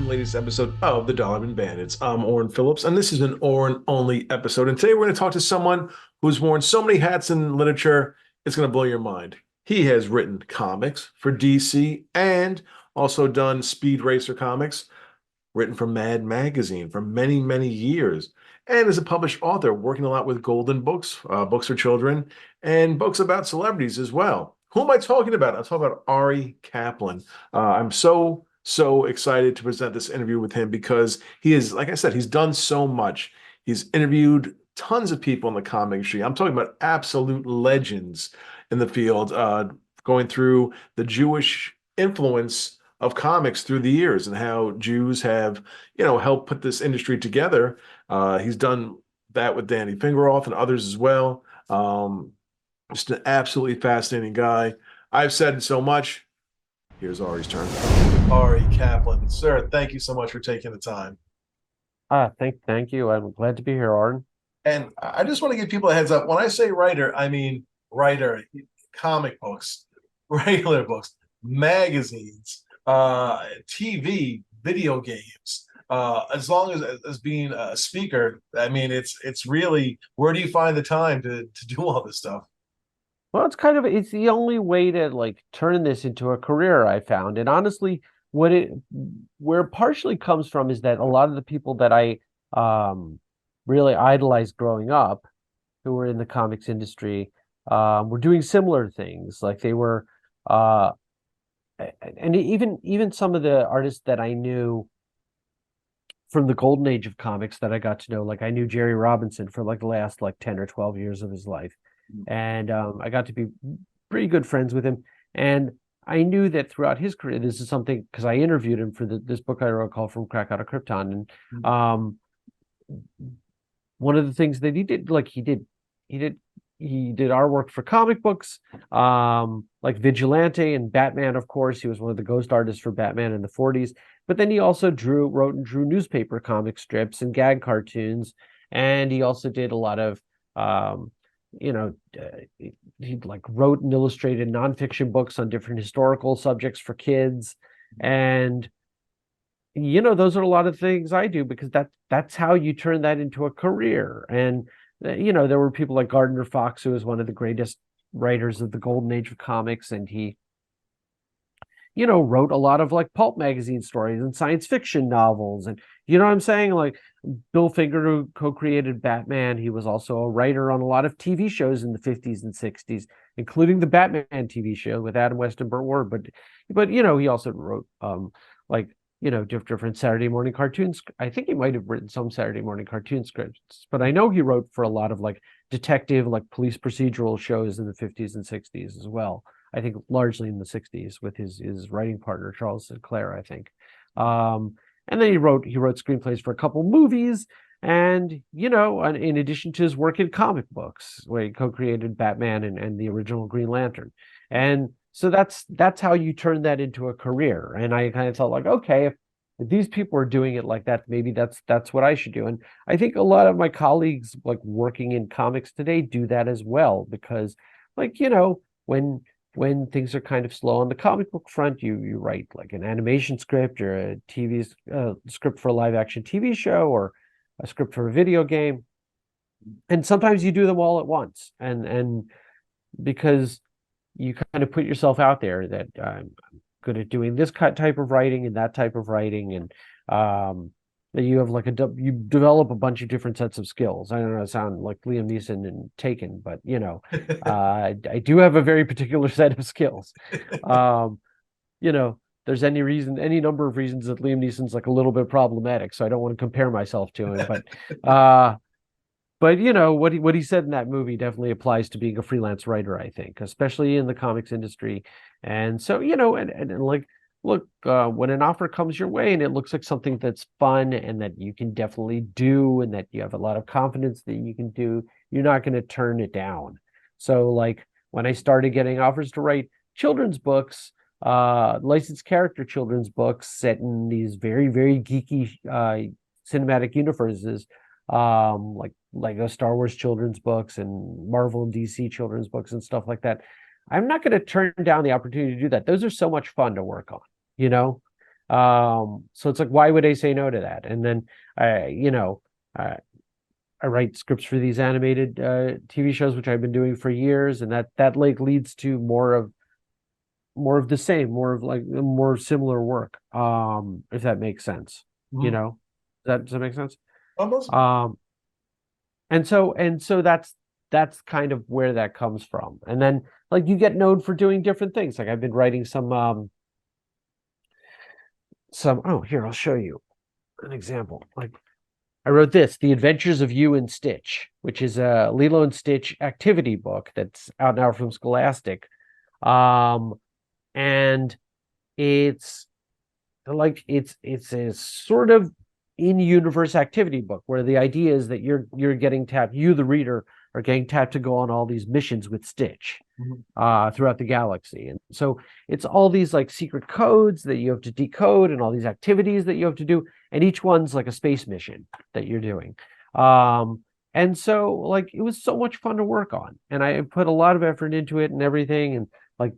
the latest episode of the Dollarman Bandits. I'm Orrin Phillips, and this is an Orrin only episode. And today we're going to talk to someone who's worn so many hats in literature, it's going to blow your mind. He has written comics for DC and also done Speed Racer comics, written for Mad Magazine for many, many years, and is a published author working a lot with Golden Books, books for children, and books about celebrities as well. Who am I talking about? I'm talking about Arie Kaplan. I'm so excited to present this interview with him because he is, like I said, he's done so much. He's interviewed tons of people in the comic industry. I'm talking about absolute legends in the field, going through the Jewish influence of comics through the years and how Jews have, helped put this industry together. He's done that with Danny Fingeroff and others as well. Just an absolutely fascinating guy. I've said so much. Here's Arie's turn. Arie Kaplan, sir, thank you so much for taking the time. Thank you. I'm glad to be here, Arden. And I just want to give people a heads up. When I say writer, I mean writer, comic books, regular books, magazines, TV, video games. As long as being a speaker, I mean, it's really, where do you find the time to do all this stuff? Well, it's the only way to like turn this into a career, I found. And honestly, where it partially comes from is that a lot of the people that I really idolized growing up, who were in the comics industry, were doing similar things. Like they were and even some of the artists that I knew from the golden age of comics that I got to know, like I knew Jerry Robinson for like the last like 10 or 12 years of his life. And I got to be pretty good friends with him. And I knew that throughout his career, this is something because I interviewed him for this book I wrote called From Crack Out of Krypton. And one of the things that he did, like he did artwork for comic books, like Vigilante and Batman, of course. He was one of the ghost artists for Batman in the 40s. But then he also wrote and drew newspaper comic strips and gag cartoons. And he also did a lot of he like wrote and illustrated nonfiction books on different historical subjects for kids. And those are a lot of things I do because that's how you turn that into a career. And there were people like Gardner Fox, who was one of the greatest writers of the golden age of comics, and he wrote a lot of like pulp magazine stories and science fiction novels. And what I'm saying? Like Bill Finger, who co-created Batman, he was also a writer on a lot of TV shows in the 50s and 60s, including the Batman TV show with Adam West and Burt Ward. But he also wrote like different Saturday morning cartoons. I think he might have written some Saturday morning cartoon scripts, but I know he wrote for a lot of like detective, like police procedural shows in the 50s and 60s as well. I think largely in the 60s with his writing partner, Charles Sinclair, I think. And then he wrote screenplays for a couple movies. And, in addition to his work in comic books, where he co-created Batman and the original Green Lantern. And so that's how you turn that into a career. And I kind of thought like, okay, if these people are doing it like that, maybe that's what I should do. And I think a lot of my colleagues like working in comics today do that as well, because like, when things are kind of slow on the comic book front, you write like an animation script or a TV script for a live action TV show or a script for a video game. And sometimes you do them all at once. And because you kind of put yourself out there that I'm good at doing this type of writing and that type of writing. And that you have like you develop a bunch of different sets of skills. I don't know, I sound like Liam Neeson and Taken, but I do have a very particular set of skills. There's any number of reasons that Liam Neeson's like a little bit problematic, so I don't want to compare myself to him. But what he said in that movie definitely applies to being a freelance writer, I think, especially in the comics industry. And so and like look, when an offer comes your way and it looks like something that's fun and that you can definitely do and that you have a lot of confidence that you can do, you're not going to turn it down. So like when I started getting offers to write children's books, licensed character children's books set in these very, very geeky cinematic universes, like Lego Star Wars children's books and Marvel and DC children's books and stuff like that, I'm not going to turn down the opportunity to do that. Those are so much fun to work on, you know? So it's like, why would I say no to that? And then I I write scripts for these animated TV shows, which I've been doing for years, and that like leads to more of the same, more of like more similar work. If that makes sense, Mhm. does that make sense? Almost. Um, and so that's kind of where that comes from. And then like you get known for doing different things. Like I've been writing some oh here, I'll show you an example. Like I wrote this, The Adventures of You and Stitch, which is a Lilo and Stitch activity book that's out now from Scholastic. Um, and it's it's a sort of in-universe activity book where the idea is that you're getting tapped, you the reader are getting tapped to go on all these missions with Stitch Mhm. throughout the galaxy. And so it's all these like secret codes that you have to decode and all these activities that you have to do, and each one's like a space mission that you're doing. And so like it was so much fun to work on, and I put a lot of effort into it and everything, and like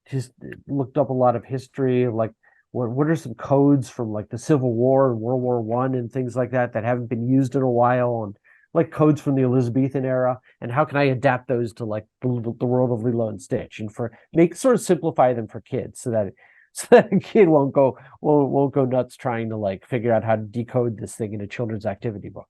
his looked up a lot of history of like what are some codes from like the Civil War and World War One and things like that that haven't been used in a while, and like codes from the Elizabethan era, and how can I adapt those to like the world of Lilo and Stitch, and for make sort of simplify them for kids so that so that a kid won't go nuts trying to like figure out how to decode this thing in a children's activity book.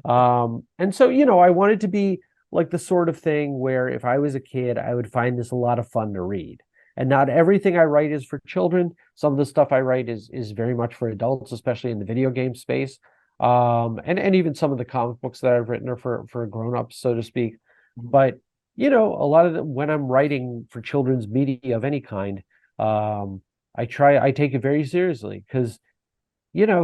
And so I wanted to be like the sort of thing where if I was a kid, I would find this a lot of fun to read. And not everything I write is for children. Some of the stuff I write is very much for adults, especially in the video game space. And even some of the comic books that I've written are for grown-ups, so to speak. But a lot of when I'm writing for children's media of any kind, I take it very seriously because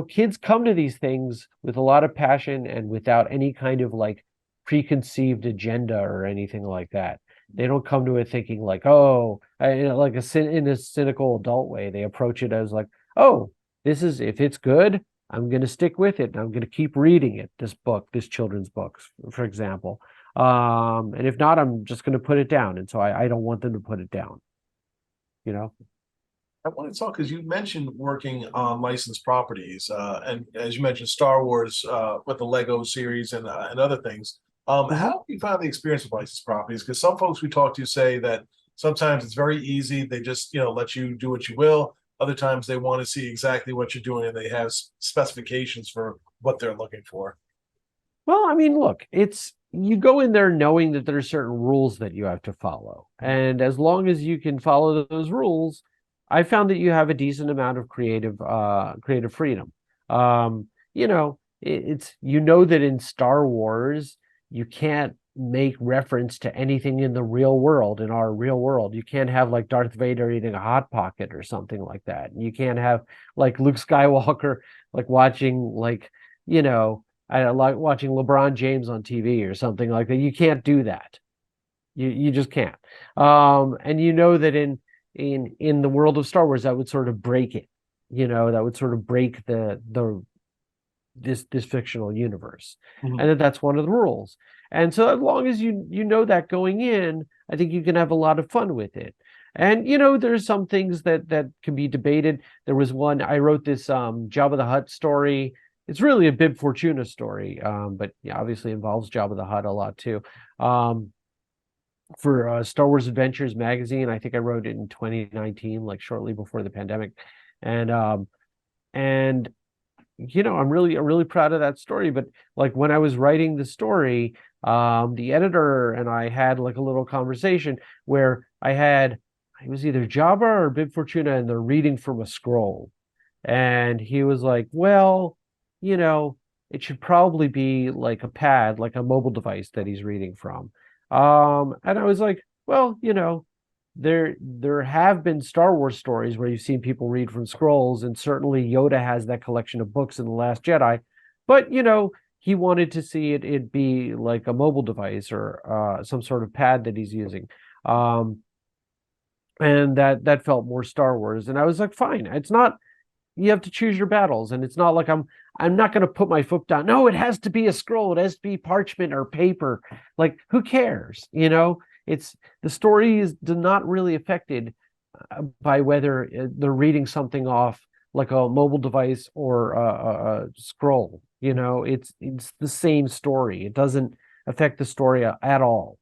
kids come to these things with a lot of passion and without any kind of like preconceived agenda or anything like that. They don't come to it thinking like, oh, like in a cynical adult way. They approach it as like, oh, this is if it's good, I'm going to stick with it. And I'm going to keep reading it. This children's book, for example. And if not, I'm just going to put it down. And so I don't want them to put it down. You know. I want to talk because you mentioned working on licensed properties, and as you mentioned, Star Wars with the Lego series and other things. How Mhm. have you found the experience with licensed properties? Because some folks we talk to say that sometimes it's very easy; they just let you do what you will. Other times they want to see exactly what you're doing, and they have specifications for what they're looking for. Well, I mean, look, it's you go in there knowing that there are certain rules that you have to follow. And as long as you can follow those rules, I found that you have a decent amount of creative freedom. It's that in Star Wars, you can't make reference to anything in the real world, in our real world. You can't have like Darth Vader eating a hot pocket or something like that. You can't have like Luke Skywalker like watching like, you know, I like watching LeBron James on TV or something like that. You can't do that. You just can't. And that in the world of Star Wars, that would sort of break it. That would sort of break the this fictional universe, Mhm. and that's one of the rules. And so as long as you know that going in, I think you can have a lot of fun with it. And there's some things that can be debated. There was one I wrote this Jabba the Hutt story. It's really a Bib Fortuna story, but yeah, obviously involves Jabba the Hutt a lot too. Um, for Star Wars Adventures magazine, I think I wrote it in 2019, like shortly before the pandemic, and um, and I'm really proud of that story. But like when I was writing the story, the editor and I had like a little conversation where it was either Jabba or Bib Fortuna, and they're reading from a scroll. And he was like, well, you know, it should probably be like a pad, like a mobile device that he's reading from. And I was like, well, there have been Star Wars stories where you've seen people read from scrolls, and certainly Yoda has that collection of books in The Last Jedi. But he wanted to see it be like a mobile device or some sort of pad that he's using. Um, and that felt more Star Wars. And I was like, fine. It's not You have to choose your battles, and it's not like I'm not going to put my foot down. No, it has to be a scroll. It has to be parchment or paper. Like, who cares? It's the story is not really affected by whether they're reading something off like a mobile device or a scroll. You know, it's the same story. It doesn't affect the story at all.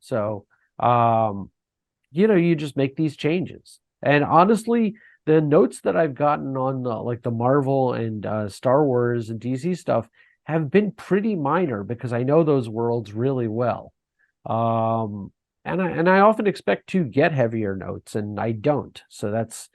So, you know, you just make these changes. And honestly, the notes that I've gotten on like the Marvel and Star Wars and DC stuff have been pretty minor because I know those worlds really well. Um, and I often expect to get heavier notes, and I don't. So that's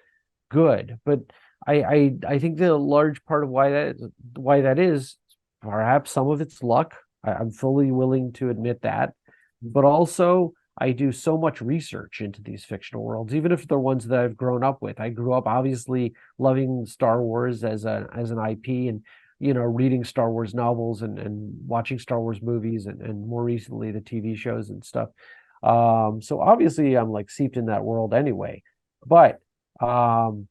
good. But I think the large part of why that is perhaps some of it's luck. I'm fully willing to admit that, but also I do so much research into these fictional worlds, even if they're ones that I've grown up with. I grew up obviously loving Star Wars as an IP, and you know, reading Star Wars novels and watching Star Wars movies, and more recently the TV shows and stuff. So obviously I'm like seeped in that world anyway, but um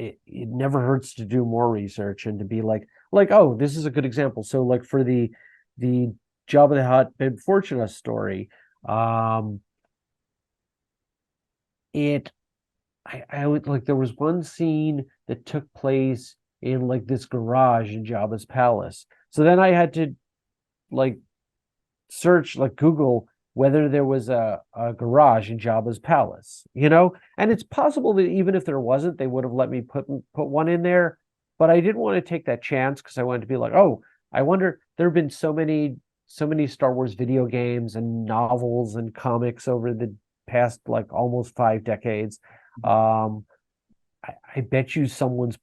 it never hurts to do more research and to be like, oh, this is a good example. So like for the Jabba the Hutt Bib Fortuna story, um it I would like there was one scene that took place in like this garage in Jabba's palace. So then I had to like search, like Google, whether there was a garage in Jabba's palace, you know? And it's possible that even if there wasn't, they would have let me put one in there. But I didn't want to take that chance because I wanted to be like, oh, I wonder, there have been so many Star Wars video games and novels and comics over the past like almost 5 decades. Um, I bet you someone's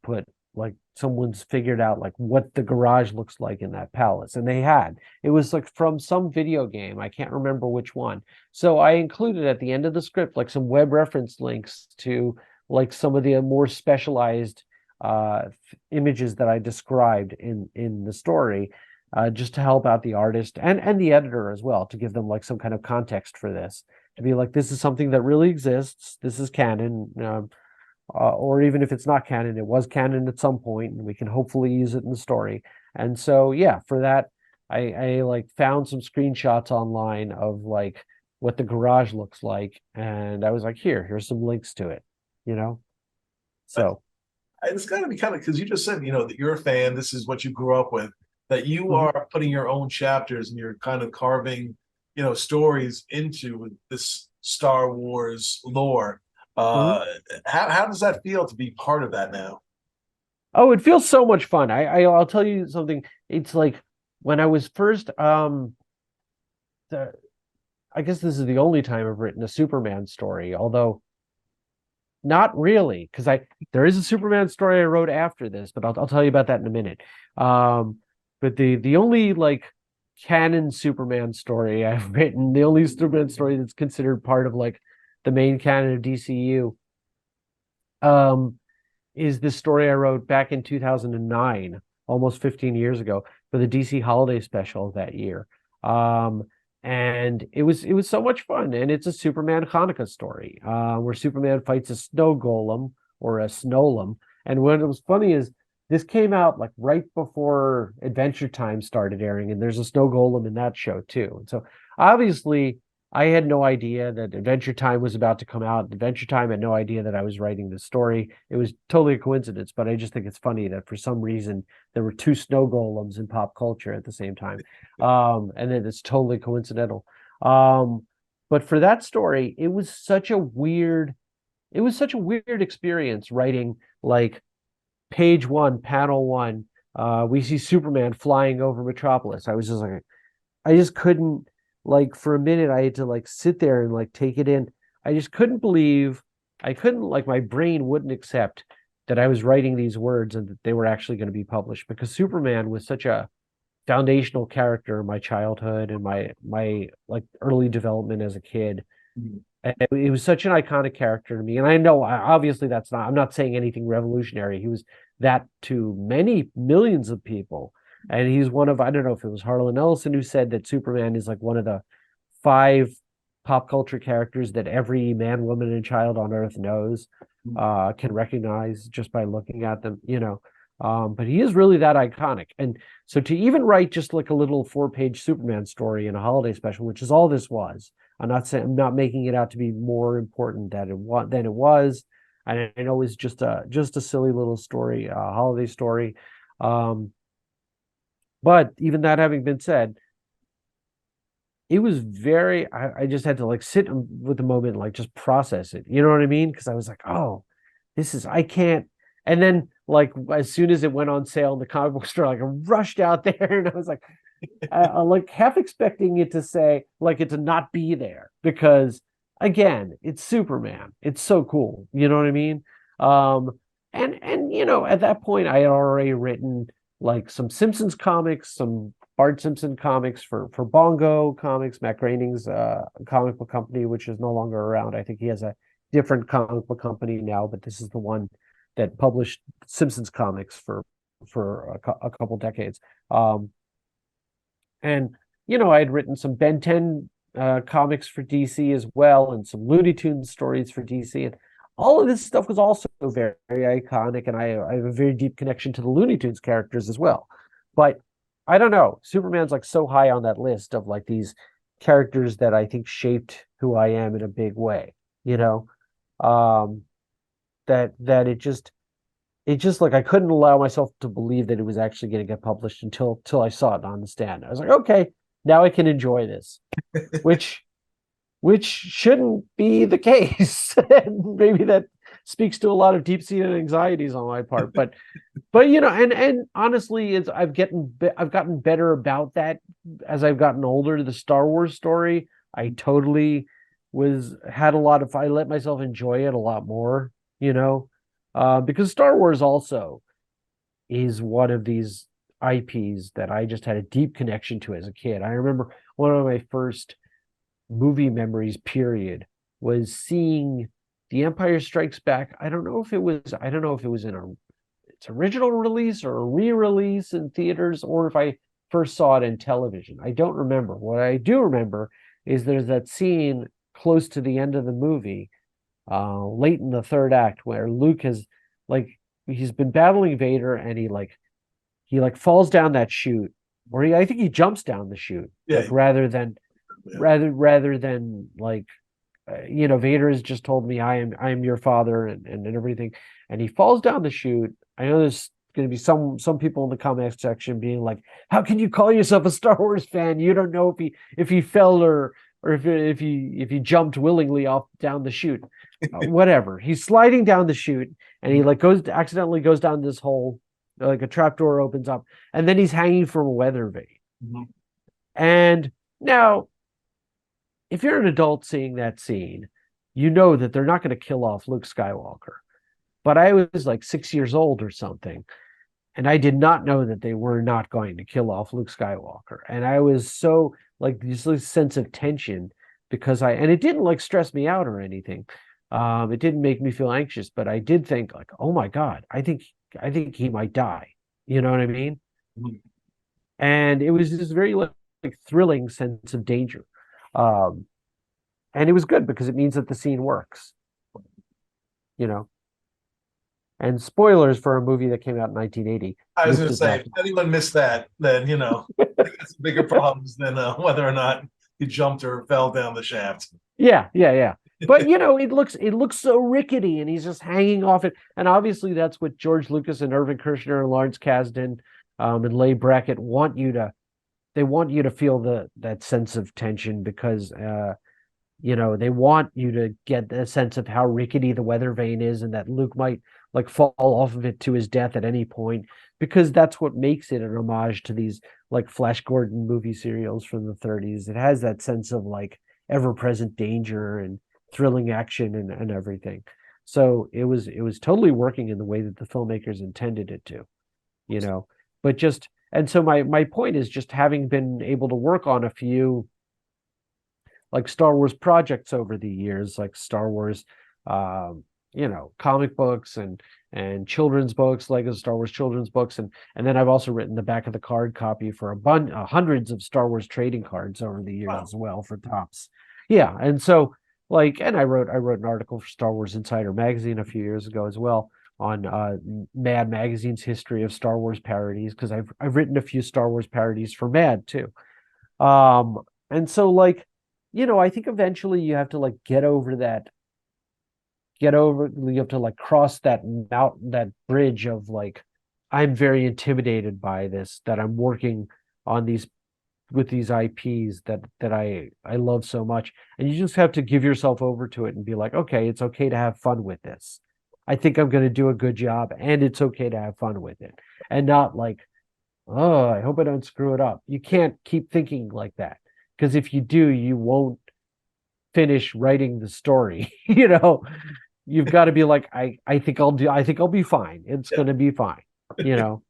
figured out like what the garage looks like in that palace. And they had. It was like from some video game. I can't remember which one. So I included at the end of the script like some web reference links to like some of the more specialized images that I described in the story, just to help out the artist and the editor as well, to give them like some kind of context for this, to be like, this is something that really exists. This is canon. Or even if it's not canon, it was canon at some point, and we can hopefully use it in the story. And so, yeah, for that, I like found some screenshots online of like what the garage looks like, and I was like, here's some links to it, you know. So, It's got to be kind of because you just said, you know, that you're a fan. This is what you grew up with. That you mhm, are putting your own chapters and you're kind of carving, you know, stories into this Star Wars lore. mhm. Uh, how does that feel to be part of that now? Oh, it feels so much fun. I'll tell you something. It's like when I was first the I guess this is the only time I've written a Superman story, although not really, because I there is a Superman story I wrote after this, but I'll tell you about that in a minute. Um, but the only like canon Superman story I've written, the only Superman story that's considered part of like the main canon of DCU, um, is this story I wrote back in 2009, almost 15 years ago, for the DC holiday special that year. Um, and it was so much fun. And it's a Superman Hanukkah story, where Superman fights a snow golem or a snowlem. And what was funny is this came out like right before Adventure Time started airing, and there's a snow golem in that show too. And so obviously I had no idea that Adventure Time was about to come out. Adventure Time had no idea that I was writing this story. It was totally a coincidence, but I just think it's funny that for some reason there were two snow golems in pop culture at the same time. And then it's totally coincidental. Um, but for that story, it was such a weird experience writing like page one, panel one. We see Superman flying over Metropolis. I was just like, I just couldn't, like, for a minute I had to like sit there and like take it in. I just couldn't believe, I couldn't, like, my brain wouldn't accept that I was writing these words and that they were actually going to be published, because Superman was such a foundational character in my childhood and my like early development as a kid. Mhm. And it was such an iconic character to me. And I know obviously that's not, I'm not saying anything revolutionary. He was that to many millions of people. And he's one of, I don't know if it was Harlan Ellison who said that Superman is like one of the five pop culture characters that every man, woman, and child on earth knows, can recognize just by looking at them, you know. But he is really that iconic. And so to even write just like a little 4-page Superman story in a holiday special, which is all this was, I'm not saying, I'm not making it out to be more important than it was. I know it was just a silly little story, holiday story. Um, but even that having been said, it was very, I just had to like sit with the moment and like just process it. You know what I mean? Because I was like, oh, I can't. And then like as soon as it went on sale in the comic book store, like I rushed out there and I was like, like half expecting it to say like it to not be there because again, it's Superman. It's so cool. You know what I mean? And at that point I had already written like some Simpsons comics, some Bart Simpson comics for Bongo Comics, Matt Groening's comic book company, which is no longer around. I think he has a different comic book company now, but this is the one that published Simpsons comics for a couple decades. And I had written some Ben 10 comics for DC as well, and some Looney Tunes stories for DC, and all of this stuff was also very, very iconic. And I have a very deep connection to the Looney Tunes characters as well. But I don't know, Superman's like so high on that list of like these characters that I think shaped who I am in a big way. Um, that it just like I couldn't allow myself to believe that it was actually going to get published until I saw it on the stand. I was like, okay, now I can enjoy this, which shouldn't be the case. Maybe that speaks to a lot of deep-seated anxieties on my part, but and honestly, I've gotten better about that as I've gotten older. The Star Wars story, I totally I let myself enjoy it a lot more, because Star Wars also is one of these IPs that I just had a deep connection to as a kid. I remember one of my first movie memories, period, was seeing The Empire Strikes Back. I don't know if it was in its original release or a re-release in theaters, or if I first saw it in television. I don't remember. What I do remember is there's that scene close to the end of the movie, late in the third act, where Luke has he's been battling Vader, and he falls down that chute, or I think he jumps down the chute, rather than Vader has just told me I am your father and everything, and he falls down the chute. I know there's going to be some people in the comment section being like, how can you call yourself a Star Wars fan? You don't know if he fell or if he jumped willingly off down the chute. Whatever. He's sliding down the chute, and he accidentally goes down this hole, like a trapdoor opens up, and then he's hanging from a weather vane. Mm-hmm. And now, if you're an adult seeing that scene, you know that they're not going to kill off Luke Skywalker. But I was like 6 years old or something, and I did not know that they were not going to kill off Luke Skywalker. And I was so like this sense of tension because and it didn't like stress me out or anything. It didn't make me feel anxious, but I did think like, oh my God, I think he might die. You know what I mean? Mm-hmm. And it was this very like thrilling sense of danger. And it was good because it means that the scene works. And spoilers for a movie that came out in 1980. I was going to say, if anyone missed that, then it's bigger problems than whether or not he jumped or fell down the shaft. Yeah. But it looks so rickety, and he's just hanging off it. And obviously, that's what George Lucas and Irvin Kershner and Lawrence Kasdan and Leigh Brackett want you to. They want you to feel that sense of tension because they want you to get a sense of how rickety the weather vane is, and that Luke might like fall off of it to his death at any point, because that's what makes it an homage to these like Flash Gordon movie serials from the 30s. It has that sense of like ever-present danger and thrilling action and everything. So it was totally working in the way that the filmmakers intended it to, but just, and so my point is just having been able to work on a few like Star Wars projects over the years, like Star Wars, comic books and children's books, like Star Wars children's books, and then I've also written the back of the card copy for hundreds of Star Wars trading cards over the years as well for Topps. Yeah, and so and I wrote an article for Star Wars Insider magazine a few years ago as well on Mad Magazine's history of Star Wars parodies, because I've written a few Star Wars parodies for Mad too. And so I think eventually you have to like you have to like cross that mountain, that bridge of like, I'm very intimidated by this, that I'm working on these with these IPs that I love so much. And you just have to give yourself over to it and be like, okay, it's okay to have fun with this. I think I'm going to do a good job, and it's okay to have fun with it. And not like, oh, I hope I don't screw it up. You can't keep thinking like that, because if you do, you won't finish writing the story. You've got to be like, I think I'll be fine. It's Yeah. going to be fine, and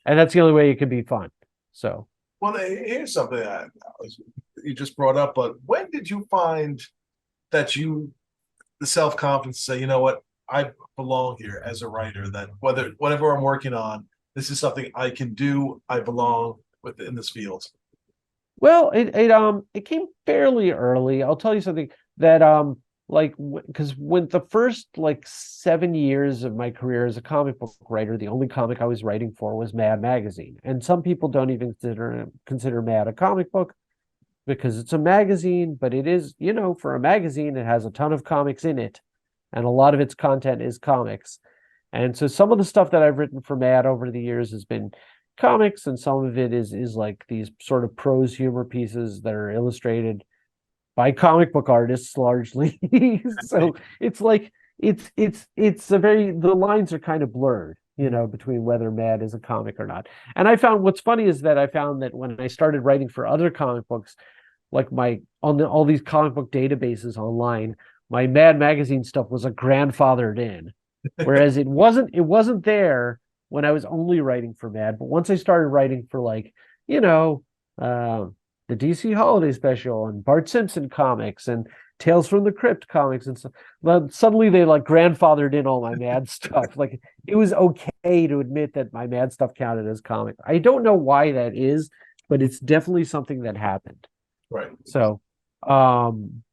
that's the only way it can be fun. So, Well, here's something that you just brought up, but when did you find that the self-confidence to say, you know what, I belong here as a writer, that whatever I'm working on, this is something I can do, I belong within this field. well, it came fairly early. I'll tell you something that like because when the first like 7 years of my career as a comic book writer, the only comic I was writing for was Mad Magazine, and some people don't even consider Mad a comic book because it's a magazine, but it is, for a magazine, it has a ton of comics in it, and a lot of its content is comics. And so some of the stuff that I've written for Mad over the years has been comics, and some of it is like these sort of prose humor pieces that are illustrated by comic book artists largely. So it's like it's a very the lines are kind of blurred, between whether Mad is a comic or not. And I found what's funny is that I found that when I started writing for other comic books, like all these comic book databases online, my Mad Magazine stuff was a grandfathered in, whereas it wasn't there when I was only writing for Mad. But once I started writing for like, you know, uh, the DC Holiday Special and Bart Simpson comics and Tales from the Crypt comics and stuff, well, suddenly they like grandfathered in all my Mad stuff. Like it was okay to admit that my Mad stuff counted as comic. I don't know why that is, but it's definitely something that happened. Right. So, but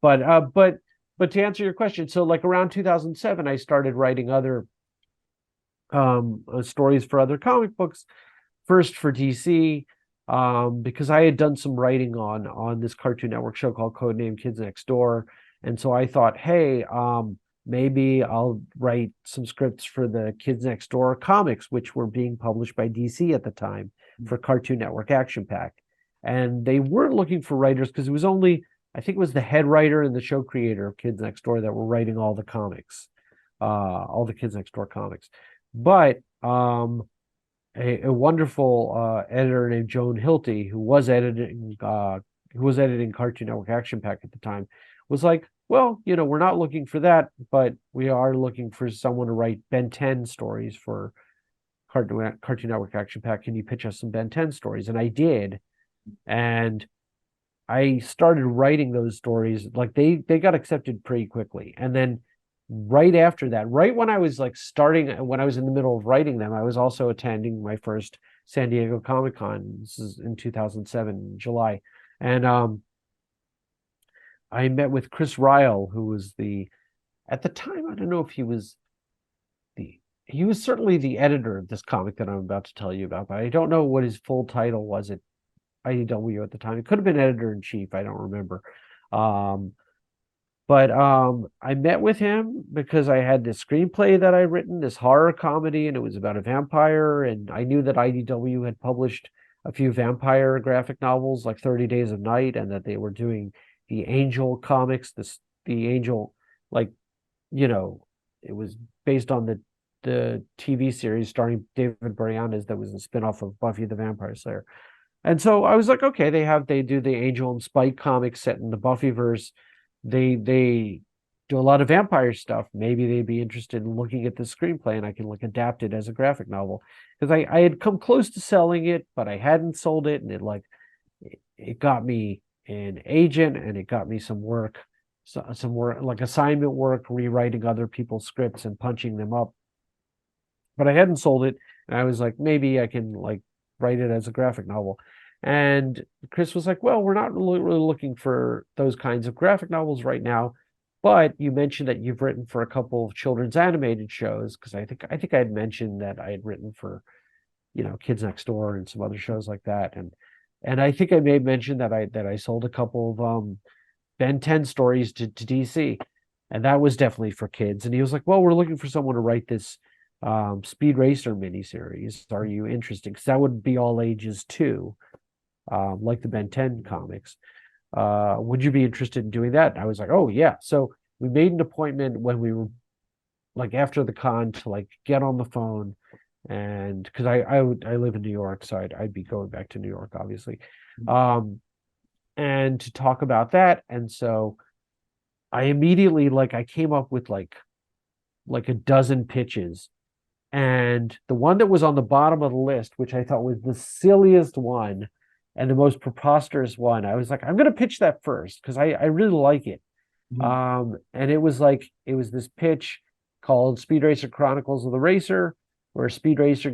to answer your question, so like around 2007, I started writing other stories for other comic books, first for DC, because I had done some writing on this Cartoon Network show called Codename Kids Next Door, and so I thought, hey, maybe I'll write some scripts for the Kids Next Door comics, which were being published by DC at the time for Cartoon Network Action Pack, and they weren't looking for writers because it was only, I think it was the head writer and the show creator of Kids Next Door that were writing all the comics, all the Kids Next Door comics. But a wonderful editor named Joan Hilty, who was editing Cartoon Network Action Pack at the time, was like, well, we're not looking for that, but we are looking for someone to write Ben 10 stories for Cartoon Network Action Pack. Can you pitch us some Ben 10 stories? And I did, and I started writing those stories. Like they got accepted pretty quickly, and then right after that, right when I was like when I was in the middle of writing them, I was also attending my first San Diego Comic Con. This is in 2007, July. And I met with Chris Ryle, who was at the time, I don't know if he was certainly the editor of this comic that I'm about to tell you about, but I don't know what his full title was at IDW at the time. It could have been editor-in-chief, I don't remember. But I met with him because I had this screenplay that I'd written, this horror comedy, and it was about a vampire. And I knew that IDW had published a few vampire graphic novels, like 30 Days of Night, and that they were doing the Angel comics. The Angel, like, it was based on the TV series starring David Boreanaz that was a spinoff of Buffy the Vampire Slayer. And so I was like, okay, they do the Angel and Spike comics set in the Buffyverse. They do a lot of vampire stuff. Maybe they'd be interested in looking at the screenplay and I can like adapt it as a graphic novel. Because I had come close to selling it, but I hadn't sold it, and it got me an agent and it got me some work, some work like assignment work, rewriting other people's scripts and punching them up. But I hadn't sold it, and I was like, maybe I can like write it as a graphic novel. And Chris was like, well, we're not really looking for those kinds of graphic novels right now, but you mentioned that you've written for a couple of children's animated shows, because I think I had mentioned that I had written for, Kids Next Door and some other shows like that. And I think I may mention that I sold a couple of Ben 10 stories to DC. And that was definitely for kids. And he was like, well, we're looking for someone to write this Speed Racer miniseries. Are you interested? Because that would be all ages too, like the Ben 10 comics. Would you be interested in doing that? And I was like, oh, yeah. So we made an appointment when we were like after the con to like get on the phone. And because I live in New York, so I'd be going back to New York, obviously. And to talk about that. And so I immediately I came up with like a dozen pitches. And the one that was on the bottom of the list, which I thought was the silliest one and the most preposterous one, I was like, I'm gonna pitch that first because I really like it. And it was this pitch called Speed Racer Chronicles of the Racer, where Speed Racer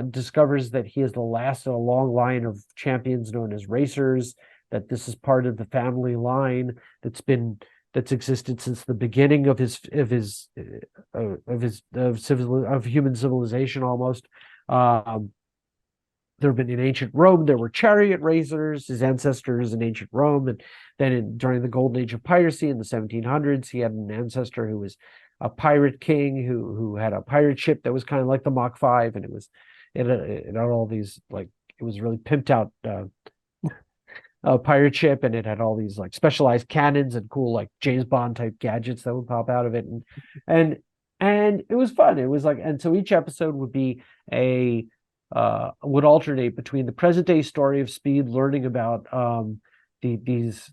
discovers that he is the last in a long line of champions known as racers, that this is part of the family line that's existed since the beginning of human civilization almost. There have been in ancient Rome, there were chariot racers, his ancestors in ancient Rome, and then during the golden age of piracy in the 1700s, he had an ancestor who was a pirate king who had a pirate ship that was kind of like the Mach 5, and it had all these it was really pimped out pirate ship, and it had all these specialized cannons and cool James Bond type gadgets that would pop out of it, and it was fun. It was and so each episode would be would alternate between the present day story of Speed learning about these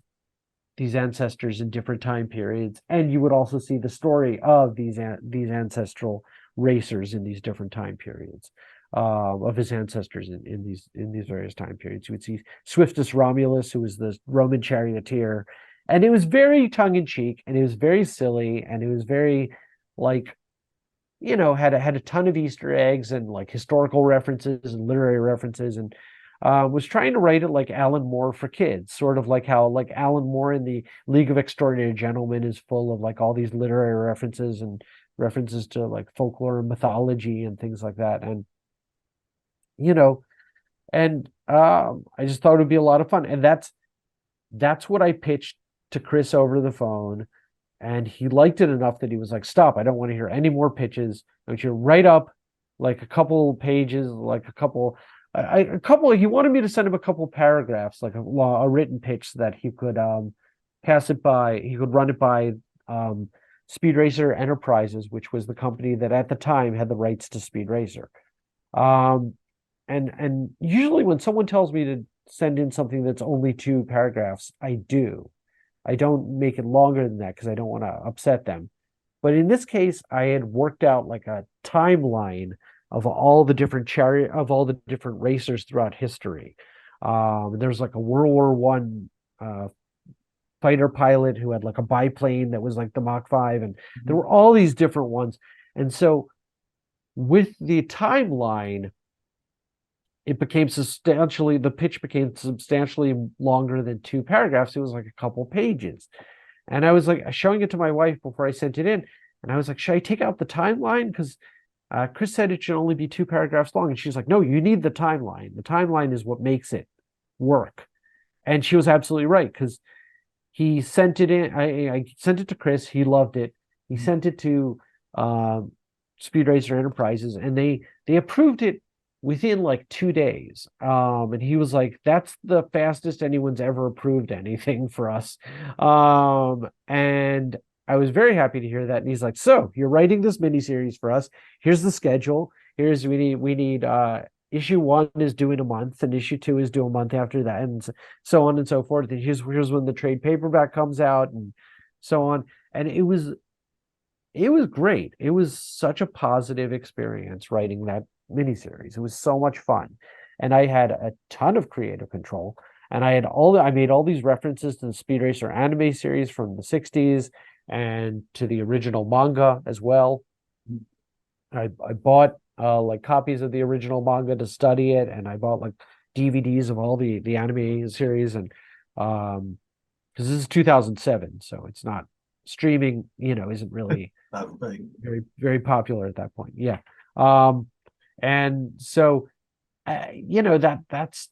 ancestors in different time periods, and you would also see the story of these ancestral racers in these different time periods, of his ancestors in these various time periods. You would see Swiftus Romulus, who was the Roman charioteer, and it was very tongue-in-cheek, and it was very silly, and it was very had a ton of Easter eggs and historical references and literary references, and was trying to write it like Alan Moore for kids, sort of like how Alan Moore in the League of Extraordinary Gentlemen is full of all these literary references and references to folklore and mythology and things like that. And I just thought it would be a lot of fun, and that's what I pitched to Chris over the phone. And he liked it enough that he was like, stop, I don't want to hear any more pitches. I want you to write up a couple pages, he wanted me to send him a couple paragraphs, a written pitch so that he could run it by Speed Racer Enterprises, which was the company that at the time had the rights to Speed Racer. And usually when someone tells me to send in something that's only 2 paragraphs, I do. I don't make it longer than that because I don't want to upset them. But in this case, I had worked out a timeline of all the different racers throughout history. There's a World War I fighter pilot who had a biplane that was the Mach 5, and there were all these different ones. And so with the timeline, the pitch became substantially longer than 2 paragraphs. It was a couple pages. And I was showing it to my wife before I sent it in. And I was like, should I take out the timeline? Because Chris said it should only be 2 paragraphs long. And she's like, no, you need the timeline. The timeline is what makes it work. And she was absolutely right, because he sent it in. I sent it to Chris. He loved it. He sent it to Speed Racer Enterprises, and they approved it within 2 days. And he was like, that's the fastest anyone's ever approved anything for us. And I was very happy to hear that. And he's like, so you're writing this miniseries for us. Here's the schedule. We need issue 1 is due in a month, and issue 2 is due a month after that, and so on and so forth. And here's when the trade paperback comes out, and so on. And it was great. It was such a positive experience writing that miniseries. It was so much fun, and I had a ton of creative control. And I made all these references to the Speed Racer anime series from the 60s and to the original manga as well. I bought copies of the original manga to study it, and I bought DVDs of all the anime series, and because this is 2007, so it's not streaming, isn't really very, very popular at that point. Yeah. And so that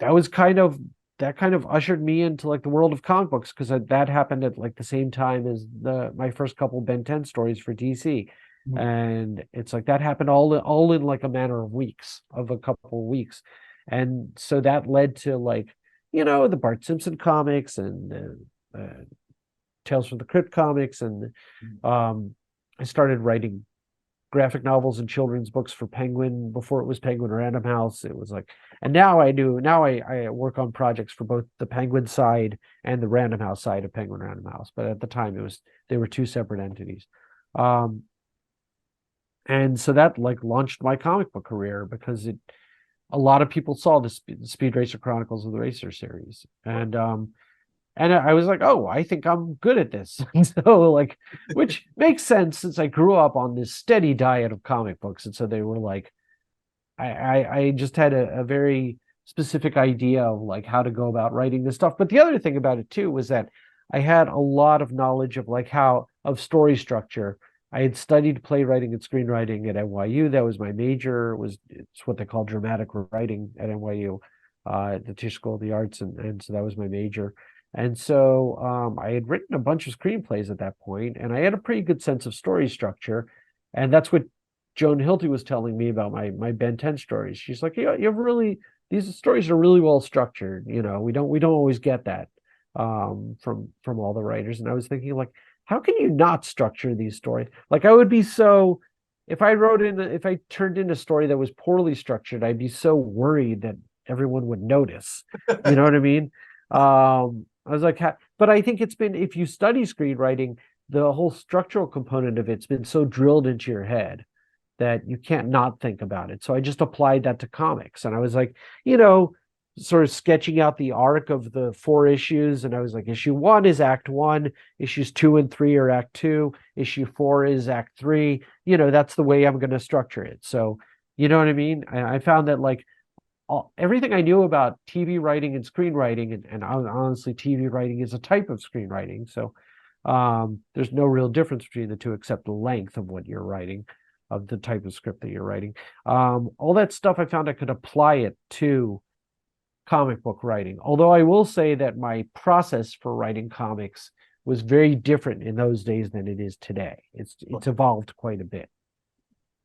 was kind of that kind of ushered me into like the world of comic books, because that happened at like the same time as my first couple Ben 10 stories for DC. Mhm. And it's like that happened all in like a matter of weeks, of a couple of weeks. And so that led to like, the Bart Simpson comics and Tales from the Crypt comics. And I started writing graphic novels and children's books for Penguin before it was Penguin Random House. It was like, and now I work on projects for both the Penguin side and the Random House side of Penguin Random House. But at the time they were two separate entities. And so that like launched my comic book career, because a lot of people saw the Speed Racer Chronicles of the Racer series. And I was like, oh, I think I'm good at this. So like, which makes sense since I grew up on this steady diet of comic books. And so they were like, I just had a very specific idea of like how to go about writing this stuff. But the other thing about it too was that I had a lot of knowledge of like of story structure. I had studied playwriting and screenwriting at NYU. That was my major. It's what they call dramatic writing at NYU, at the Tisch School of the Arts, and so that was my major. And so I had written a bunch of screenplays at that point, and I had a pretty good sense of story structure. And that's what Joan Hilty was telling me about my Ben 10 stories. She's like, these stories are really well structured. We don't always get that from all the writers. And I was thinking like, how can you not structure these stories? Like I would be so, if I turned in a story that was poorly structured, I'd be so worried that everyone would notice. You know what I mean? I was like, but I think if you study screenwriting, the whole structural component of it's been so drilled into your head that you can't not think about it. So I just applied that to comics, and I was like, sort of sketching out the arc of the 4 issues. And I was like, issue 1 is act 1, issues 2 and 3 are act 2, issue 4 is act 3. That's the way I'm going to structure it. So, you know what I mean? I found that like, everything I knew about TV writing and screenwriting, and honestly, TV writing is a type of screenwriting. So there's no real difference between the two except the length of what you're writing, of the type of script that you're writing. All that stuff I found I could apply it to comic book writing. Although I will say that my process for writing comics was very different in those days than it is today. It's evolved quite a bit.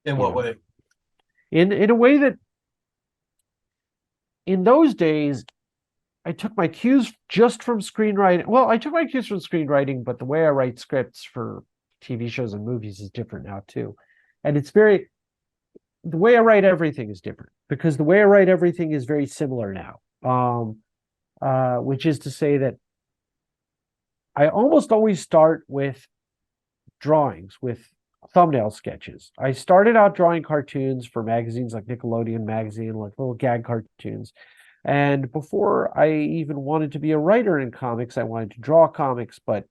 In what way? In a way that, in those days, I took my cues just from screenwriting. Well, I took my cues from screenwriting, but the way I write scripts for TV shows and movies is different now too. And the way I write everything is different, because the way I write everything is very similar now. Which is to say that I almost always start with drawings, with thumbnail sketches. I started out drawing cartoons for magazines like Nickelodeon Magazine, like little gag cartoons. And before I even wanted to be a writer in comics, I wanted to draw comics, but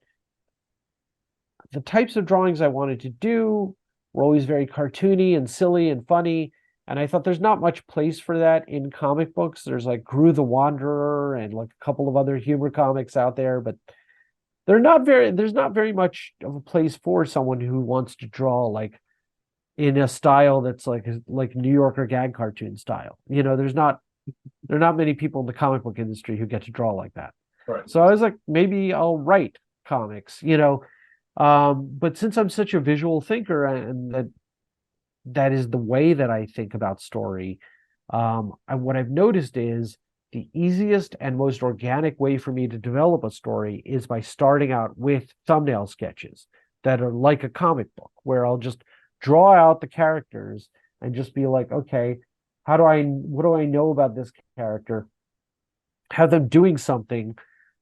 the types of drawings I wanted to do were always very cartoony and silly and funny. And I thought there's not much place for that in comic books. There's like Gru the Wanderer and like a couple of other humor comics out there, but there's not very much of a place for someone who wants to draw like in a style that's like New Yorker gag cartoon style. There are not many people in the comic book industry who get to draw like that. Right. So I was like, maybe I'll write comics, but since I'm such a visual thinker, and that is the way that I think about story, what I've noticed is the easiest and most organic way for me to develop a story is by starting out with thumbnail sketches that are like a comic book, where I'll just draw out the characters and just be like, okay, what do I know about this character? Have them doing something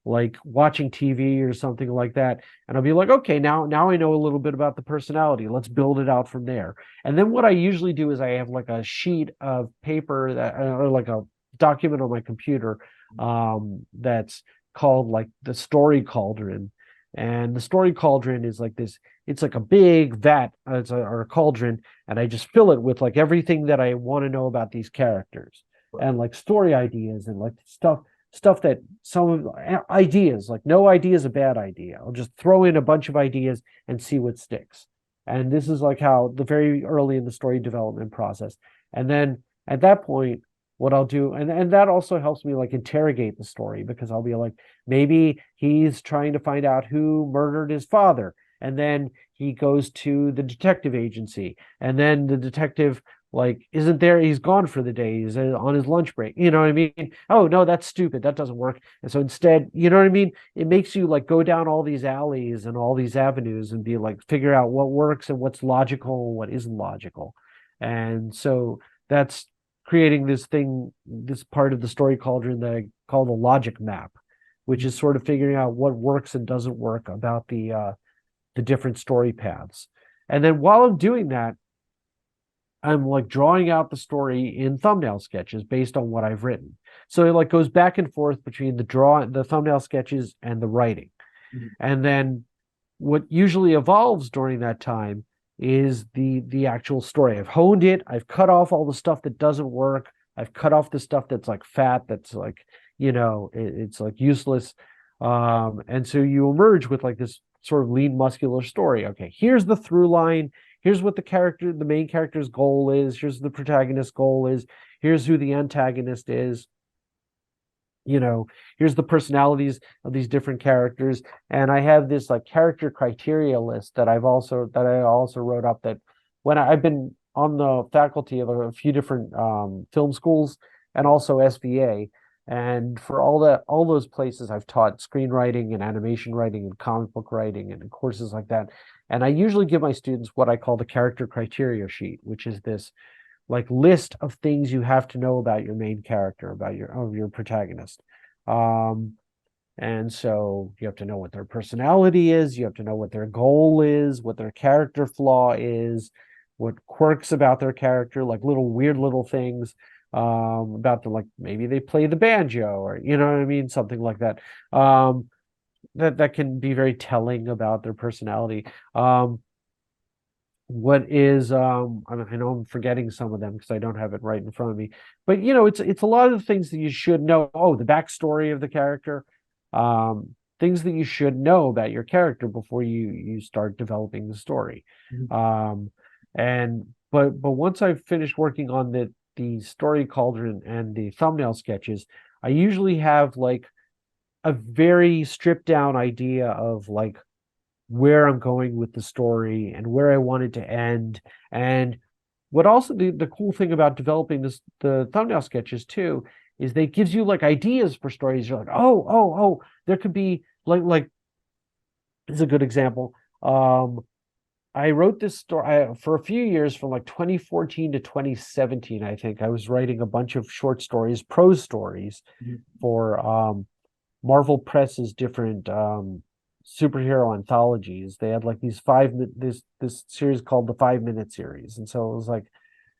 like watching TV or something like that. And I'll be like, okay, now I know a little bit about the personality. Let's build it out from there. And then what I usually do is I have like a sheet of paper or like a document on my computer that's called like the story cauldron. And the story cauldron is like this, it's like a big vat or a cauldron, and I just fill it with like everything that I want to know about these characters, and like story ideas and like stuff that ideas, like no idea is a bad idea. I'll just throw in a bunch of ideas and see what sticks. And this is like how the very early in the story development process. And then at that point, what I'll do, and that also helps me like interrogate the story, because I'll be like, maybe he's trying to find out who murdered his father, and then he goes to the detective agency, and then the detective like isn't there, he's gone for the day, he's on his lunch break, you know what I mean? Oh no, that's stupid, that doesn't work. And so instead, you know what I mean, it makes you like go down all these alleys and all these avenues and be like, figure out what works and what's logical and what isn't logical. And so that's creating this thing, this part of the story cauldron that I call the logic map, which is sort of figuring out what works and doesn't work about the different story paths. And then while I'm doing that, I'm like drawing out the story in thumbnail sketches based on what I've written. So it like goes back and forth between the thumbnail sketches and the writing. Mm-hmm. And then what usually evolves during that time is the actual story. I've honed it, I've cut off all the stuff that doesn't work, I've cut off the stuff that's like fat, that's like, it's like useless. And so you emerge with like this sort of lean muscular story. Okay, here's the through line, here's what the main character's goal is, here's the protagonist's goal is, here's who the antagonist is, here's the personalities of these different characters. And I have this like character criteria list that I also wrote up, that when I've been on the faculty of a few different film schools and also SVA, and for all those places I've taught screenwriting and animation writing and comic book writing and courses like that. And I usually give my students what I call the character criteria sheet, which is this like list of things you have to know about your main character, about your protagonist. And so you have to know what their personality is, you have to know what their goal is, what their character flaw is, what quirks about their character, like weird little things about them, like maybe they play the banjo, or you know what I mean, something like that. That can be very telling about their personality. What is I know I'm forgetting some of them because I don't have it right in front of me, but it's a lot of the things that you should know. Oh, the backstory of the character, things that you should know about your character before you start developing the story. Mm-hmm. And but once I've finished working on the story cauldron and the thumbnail sketches, I usually have like a very stripped down idea of like where I'm going with the story and where I want it to end. And what also the cool thing about developing the thumbnail sketches too is they gives you like ideas for stories. You're like, oh, there could be like this is a good example. I wrote this story for a few years, from like 2014 to 2017, I think. I was writing a bunch of short stories, prose stories, for Marvel Press's different superhero anthologies. They had like this series called the 5 Minute series, and so it was like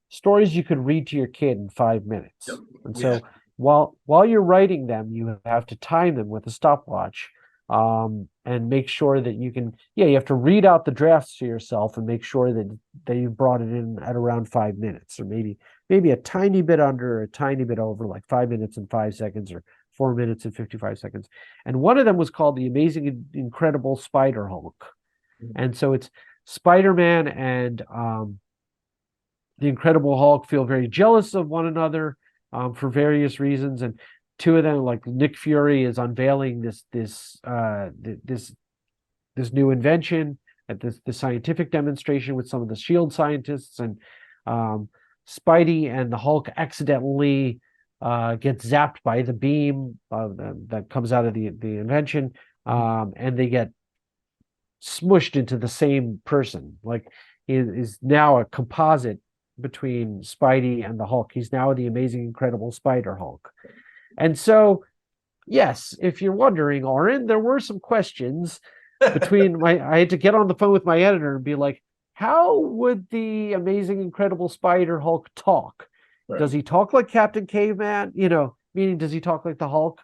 stories you could read to your kid in 5 minutes. Yep. And so while you're writing them, you have to time them with a stopwatch, and make sure that you have to read out the drafts to yourself and make sure that you brought it in at around 5 minutes, or maybe a tiny bit under, or a tiny bit over, like 5 minutes and 5 seconds, or 4 minutes and 55 seconds. And one of them was called The Amazing Incredible Spider Hulk. And so it's Spider-Man and the Incredible Hulk feel very jealous of one another for various reasons. And two of them, like Nick Fury, is unveiling this new invention at this scientific demonstration with some of the SHIELD scientists, and Spidey and the Hulk accidentally gets zapped by the beam that comes out of the invention, and they get smushed into the same person. Like, he is now a composite between Spidey and the Hulk. He's now the Amazing Incredible Spider Hulk. And so, yes, if you're wondering, Oren, there were some questions between I had to get on the phone with my editor and be like, how would the Amazing Incredible Spider Hulk talk? Right. Does he talk like Captain Caveman? Meaning, does he talk like the Hulk?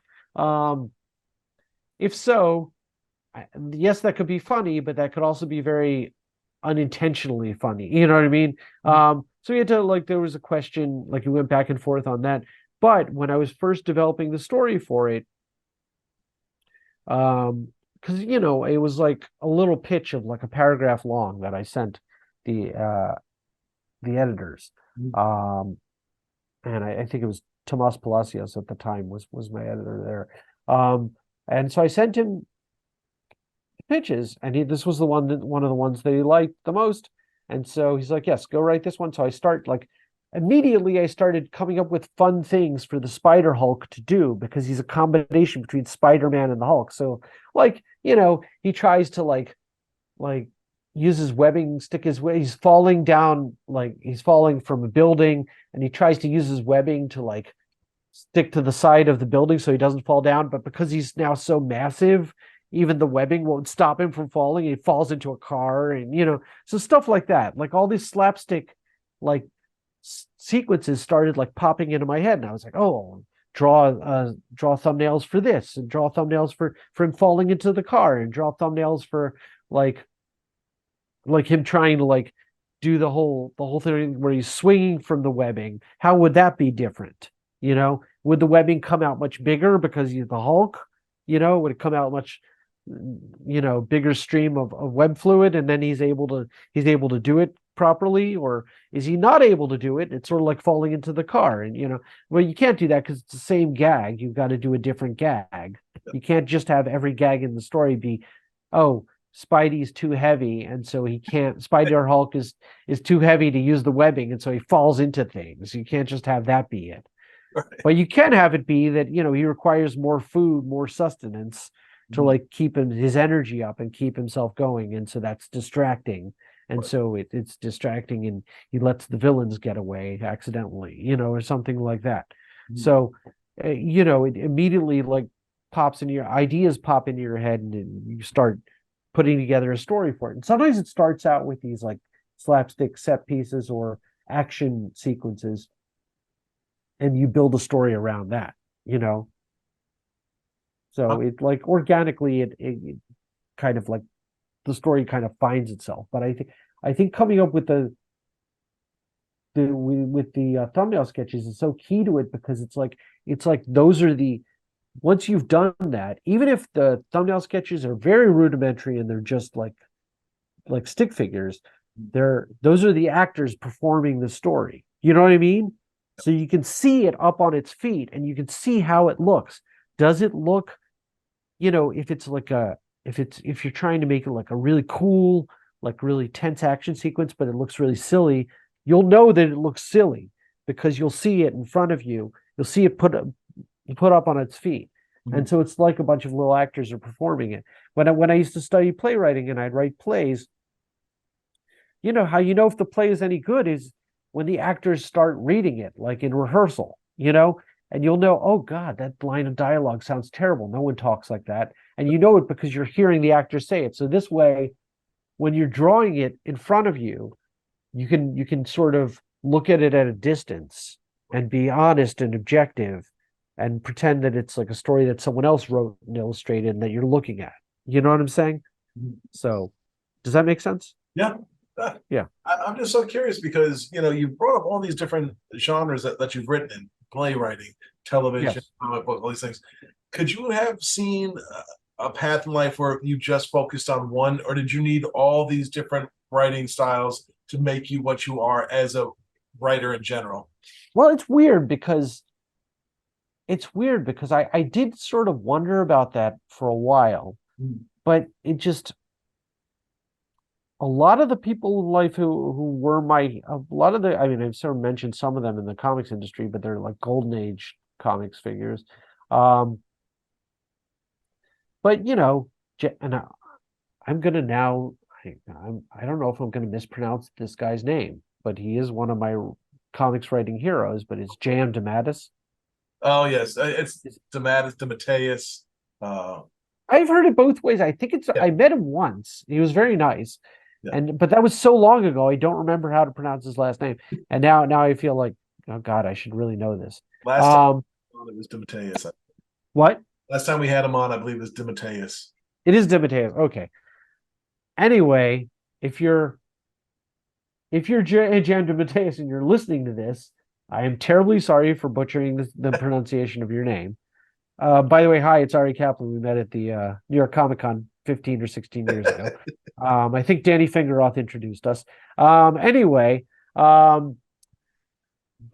If so, yes, that could be funny, but that could also be very unintentionally funny. You know what I mean? So we had to, there was a question, we went back and forth on that. But when I was first developing the story for it, because it was like a little pitch of like a paragraph long that I sent the editors, and I think it was Tomas Palacios at the time was my editor there. And so I sent him pitches, and this was one of the ones that he liked the most. And so he's like, yes, go write this one. So I immediately I started coming up with fun things for the Spider Hulk to do, because he's a combination between Spider-Man and the Hulk. So he tries to like use his webbing, he's falling down, he's falling from a building, and he tries to use his webbing to like stick to the side of the building so he doesn't fall down. But because he's now so massive, even the webbing won't stop him from falling. He falls into a car, and so stuff like that. Like all these slapstick sequences started like popping into my head, and I was like, oh, draw thumbnails for this, and draw thumbnails for him falling into the car, and draw thumbnails for like him trying to like do the whole thing where he's swinging from the webbing. How would that be different? Would the webbing come out much bigger because he's the Hulk? Would it come out much bigger stream of web fluid, and then he's able to do it properly? Or is he not able to do it? It's sort of like falling into the car, and well, you can't do that because it's the same gag. You've got to do a different gag. You can't just have every gag in the story be, oh, Spidey's too heavy, and so he can't. Spider Hulk is too heavy to use the webbing, and so he falls into things. You can't just have that be it. Right. But you can have it be that he requires more food, more sustenance to like keep his energy up and keep himself going, and so that's distracting. And right. So it's distracting, and he lets the villains get away accidentally, or something like that. Mm-hmm. So it immediately like ideas pop into your head, and you start putting together a story for it. And sometimes it starts out with these like slapstick set pieces or action sequences, and you build a story around that, So it like organically, it kind of like the story kind of finds itself. But I think coming up with the thumbnail sketches is so key to it, because it's like those are once you've done that, even if the thumbnail sketches are very rudimentary and they're just like stick figures, those are the actors performing the story. You know what I mean? So you can see it up on its feet, and you can see how it looks. Does it look, if you're trying to make it like a really cool, like really tense action sequence, but it looks really silly, you'll know that it looks silly because you'll see it in front of you. You'll see it put up on its feet. Mm-hmm. And so it's like a bunch of little actors are performing it. When I used to study playwriting and I'd write plays, how if the play is any good is when the actors start reading it, like in rehearsal, and you'll know, oh God, that line of dialogue sounds terrible. No one talks like that. And you know it because you're hearing the actors say it. So this way, when you're drawing it in front of you, you can sort of look at it at a distance and be honest and objective and pretend that it's like a story that someone else wrote and illustrated and that you're looking at. You know what I'm saying? So does that make sense? Yeah. Yeah. I'm just so curious because, you brought up all these different genres that you've written in: playwriting, television, yes, comic book, all these things. Could you have seen a path in life where you just focused on one, or did you need all these different writing styles to make you what you are as a writer in general? Well, it's weird because I did sort of wonder about that for a while, but it just, a lot of the people in life who were I've sort of mentioned some of them in the comics industry, but they're like golden age comics figures. But and I'm gonna now, I don't know if I'm gonna mispronounce this guy's name, but he is one of my comics writing heroes, but it's J.M. DeMatteis. Oh yes, it's DeMatteis. I've heard it both ways. I think it's, yeah. I met him once. He was very nice. Yeah. But that was so long ago, I don't remember how to pronounce his last name. And now I feel like, oh God, I should really know this. Last time it was DeMatteis. What? Last time we had him on, I believe it was DeMatteis. It is DeMatteis. Okay. Anyway, if you're Jan DeMatteis and you're listening to this, I am terribly sorry for butchering the pronunciation of your name. By the way, hi, it's Arie Kaplan. We met at the New York Comic Con 15 or 16 years ago. I think Danny Fingeroth introduced us. But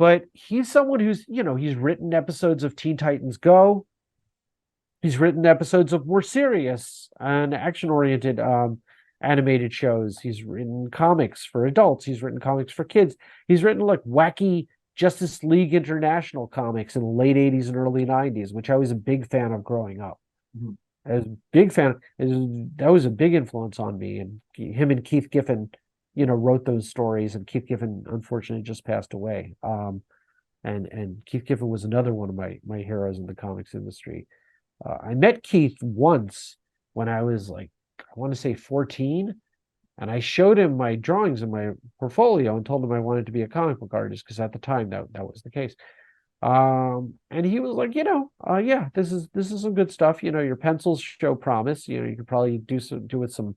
but he's someone who's, he's written episodes of Teen Titans Go. He's written episodes of more serious and action-oriented animated shows. He's written comics for adults. He's written comics for kids. He's written like wacky Justice League International comics in the late 80s and early 90s, which I was a big fan of growing up. Mhm. I was a big fan. That was a big influence on me. And him and Keith Giffen, wrote those stories. And Keith Giffen, unfortunately, just passed away. And Keith Giffen was another one of my heroes in the comics industry. I met Keith once when I was like, I want to say 14, and I showed him my drawings in my portfolio and told him I wanted to be a comic book artist because at the time that was the case. And he was like, yeah, this is some good stuff. Your pencils show promise. You could probably do with some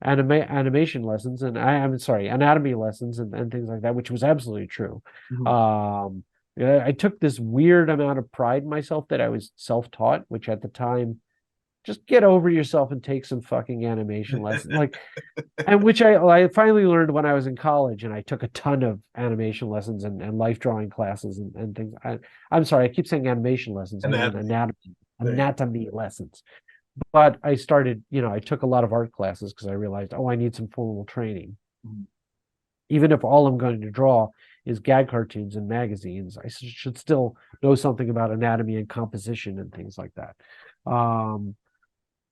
animation lessons, and I'm sorry, anatomy lessons and things like that, which was absolutely true. Mhm. I took this weird amount of pride in myself that I was self-taught, which at the time, just get over yourself and take some fucking animation lessons. Like, and which I finally learned when I was in college, and I took a ton of animation lessons and life drawing classes and things. I'm sorry, I keep saying animation lessons. I mean Anatomy. anatomy lessons. But I started, I took a lot of art classes because I realized, I need some formal training. Mhm. Even if all I'm going to draw is gag cartoons and magazines, I should still know something about anatomy and composition and things like that.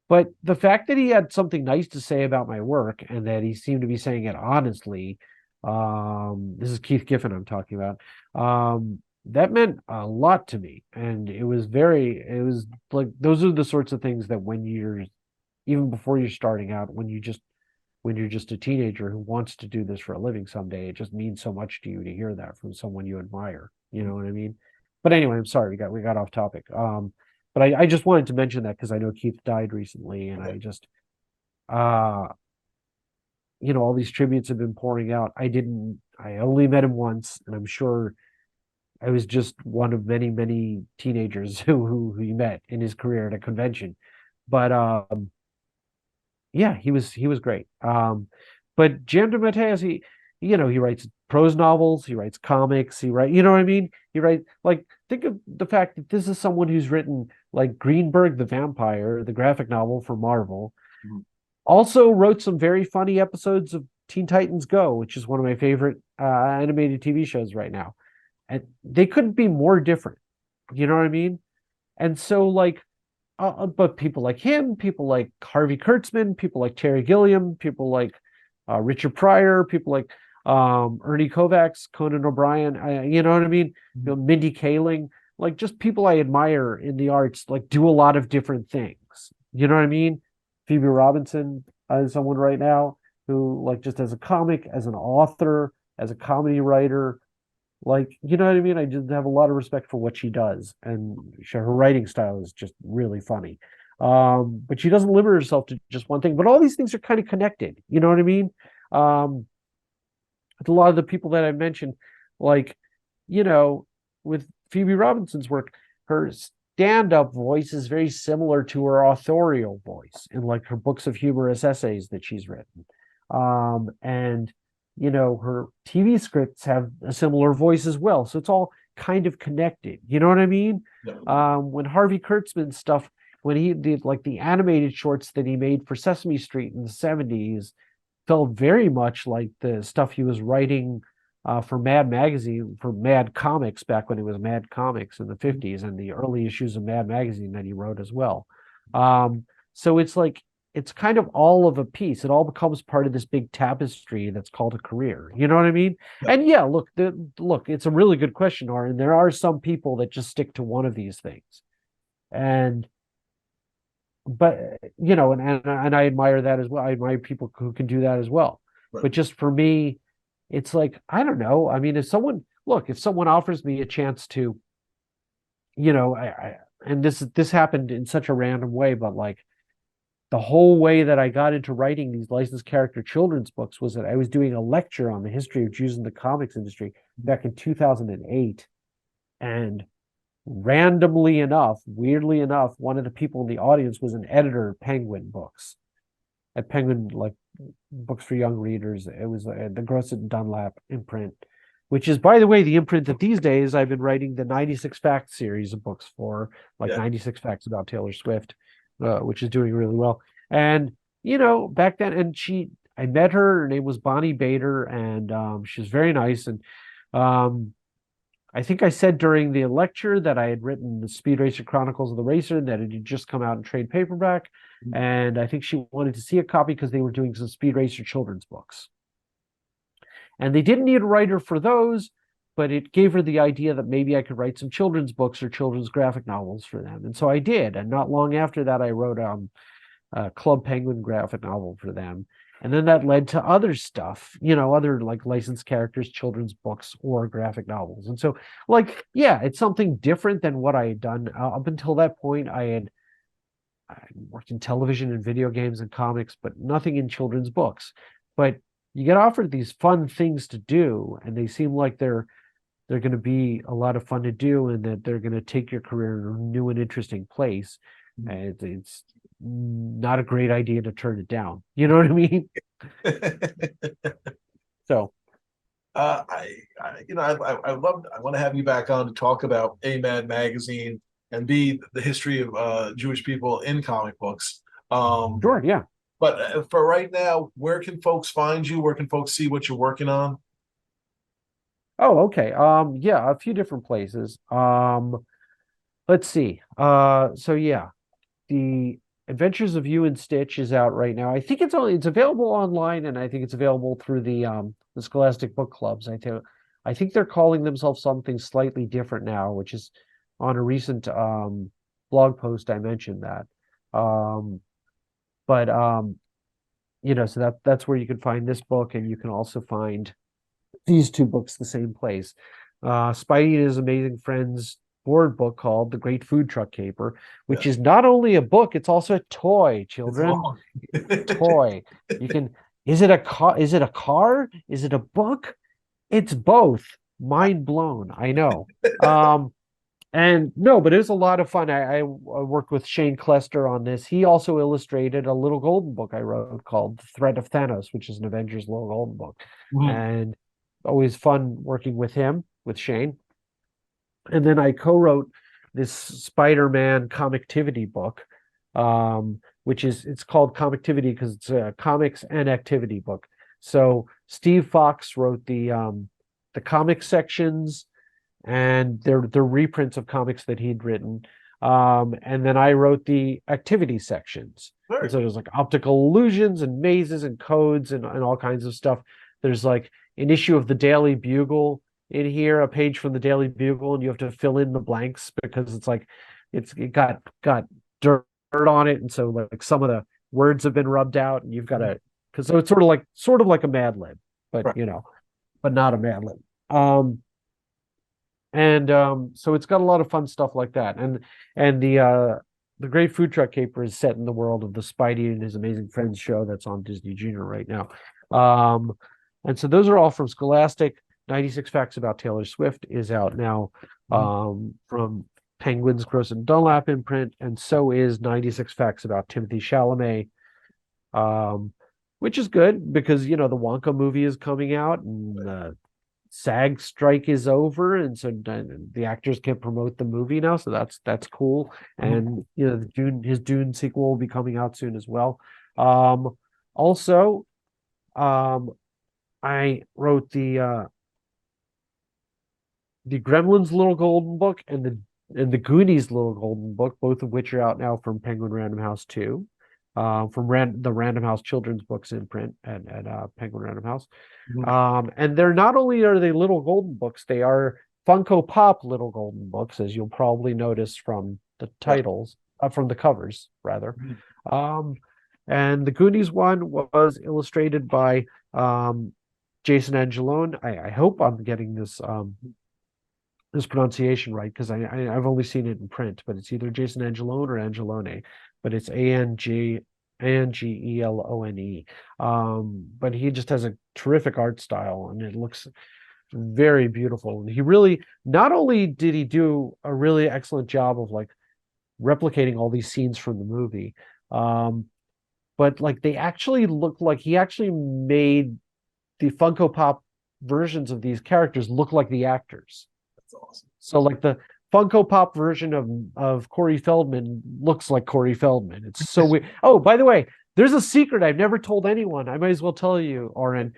But the fact that he had something nice to say about my work and that he seemed to be saying it honestly, this is Keith Giffen I'm talking about, that meant a lot to me. And it was like, those are the sorts of things that when you're, even before you're starting out, when you're just a teenager who wants to do this for a living someday, it just means so much to you to hear that from someone you admire. You know what I mean? But anyway, I'm sorry, we got off topic. But I just wanted to mention that because I know Keith died recently, and Okay. I just uh all these tributes have been pouring out. I only met him once, and I'm sure I was just one of many, many teenagers who he met in his career at a convention. But yeah, he was great. But Jim DeMatteis, he writes prose novels, he writes comics, you know what I mean? He writes, like, think of the fact that this is someone who's written like Greenberg the Vampire, the graphic novel for Marvel. Mhm. Also wrote some very funny episodes of Teen Titans Go, which is one of my favorite animated TV shows right now. And they couldn't be more different. You know what I mean? And so, like, but people like him, people like Harvey Kurtzman, people like Terry Gilliam, people like Richard Pryor, people like Ernie Kovacs, Conan O'Brien, you know what I mean? Mindy Kaling, like, just people I admire in the arts, like, do a lot of different things. You know what I mean? Phoebe Robinson is someone right now who, like, just as a comic, as an author, as a comedy writer, like, you know what I mean? I just have a lot of respect for what she does, and her writing style is just really funny. But she doesn't limit herself to just one thing. But all these things are kind of connected. You know what I mean? Um, with a lot of the people that I mentioned, like, you know, with Phoebe Robinson's work, her stand-up voice is very similar to her authorial voice in like her books of humorous essays that she's written. And her TV scripts have a similar voice as well. So it's all kind of connected. You know what I mean? Yeah. When Harvey Kurtzman stuff, when he did like the animated shorts that he made for Sesame Street in the 70s, felt very much like the stuff he was writing for Mad Magazine, for Mad Comics back when it was Mad Comics in the 50s, and the early issues of Mad Magazine that he wrote as well. So it's like, it's kind of all of a piece. It all becomes part of this big tapestry that's called a career. You know what I mean? Yeah. And yeah, look, it's a really good question, Aaron. There are some people that just stick to one of these things. And but and I admire that as well. I admire people who can do that as well. Right. But just for me, it's like, I don't know. I mean, if someone offers me a chance to, and this happened in such a random way, but like, the whole way that I got into writing these licensed character children's books was that I was doing a lecture on the history of Jews in the comics industry back in 2008. And randomly enough, weirdly enough, one of the people in the audience was an editor of Penguin Books. At Penguin, like, books for young readers. It was the Grosset and Dunlap imprint. which is, by the way, the imprint that these days I've been writing the 96 Facts series of books for, like Yeah. 96 Facts about Taylor Swift, which is doing really well. And, back then, and I met her name was Bonnie Bader, and she was very nice. And um, I think I said during the lecture that I had written the Speed Racer Chronicles of the Racer, that it had just come out in trade paperback. And I think she wanted to see a copy because they were doing some Speed Racer children's books. And they didn't need a writer for those, but it gave her the idea that maybe I could write some children's books or children's graphic novels for them. And so I did. And not long after that, I wrote a Club Penguin graphic novel for them. And then that led to other stuff, other like licensed characters, children's books, or graphic novels. And so, yeah, it's something different than what I had done. Up until that point, I worked in television and video games and comics, but nothing in children's books. But you get offered these fun things to do, and they seem like they're going to be a lot of fun to do, and that they're going to take your career in a new and interesting place. It's not a great idea to turn it down. You know what I mean? So, I want to have you back on to talk about A-Mad magazine and B, the history of Jewish people in comic books. Sure, yeah. But for right now, where can folks find you? Where can folks see what you're working on? Oh, okay. Yeah, a few different places. Let's see. So yeah, the Adventures of You and Stitch is out right now. I think it's available online, and I think it's available through the Scholastic book clubs. I think they're calling themselves something slightly different now, which is on a recent blog post I mentioned that. But so that's where you can find this book, and you can also find these two books the same place. Spidey and His Amazing Friends board book called The Great Food Truck Caper, which is not only a book, it's also a toy, children. Toy. You can is it a car? Is it a car? Is it a book? It's both. Mind blown. I know. And no, but it was a lot of fun. I worked with Shane Klester on this. He also illustrated a little golden book I wrote called The Threat of Thanos, which is an Avengers little golden book. And always fun working with him, with Shane. And then I co-wrote this Spider-Man comictivity book, which it's called Comictivity because it's a comics and activity book. So Steve Fox wrote the comic sections, and they're reprints of comics that he'd written. And then I wrote the activity sections. And so there's like optical illusions and mazes and codes and all kinds of stuff. There's like an issue of the Daily Bugle in here, a page from the Daily Bugle, and you have to fill in the blanks because it got dirt on it, and so like some of the words have been rubbed out, and you've got to so it's sort of like a Mad Lib, but but not a Mad Lib. So it's got a lot of fun stuff like that, and the Great Food Truck Caper is set in the world of the Spidey and His Amazing Friends show that's on Disney Junior right now. And so those are all from Scholastic. 96 Facts About Taylor Swift is out now from Penguin's Gross and Dunlap imprint, and so is 96 Facts About Timothy Chalamet, which is good because the Wonka movie is coming out, and the SAG strike is over, and so the actors can promote the movie now, so that's cool. And his Dune sequel will be coming out soon as well. Also, I wrote the Gremlins Little Golden Book and the Goonies Little Golden Book, both of which are out now from Penguin Random House 2, from the Random House children's books imprint at Penguin Random House. And they're not only are they little golden books, they are Funko Pop little golden books, as you'll probably notice from the titles, from the covers rather. And the Goonies one was illustrated by Jason Angelone. I hope I'm getting this pronunciation right, because I've only seen it in print, but it's either Jason Angelone or Angelone, but it's Angelone. But he just has a terrific art style, and it looks very beautiful. And he really, not only did he do a really excellent job of like replicating all these scenes from the movie, but like they actually look like he actually made the Funko Pop versions of these characters look like the actors. That's awesome. So like the Funko Pop version of Corey Feldman looks like Corey Feldman. It's so weird. Oh, by the way, there's a secret I've never told anyone. I might as well tell you, Oren.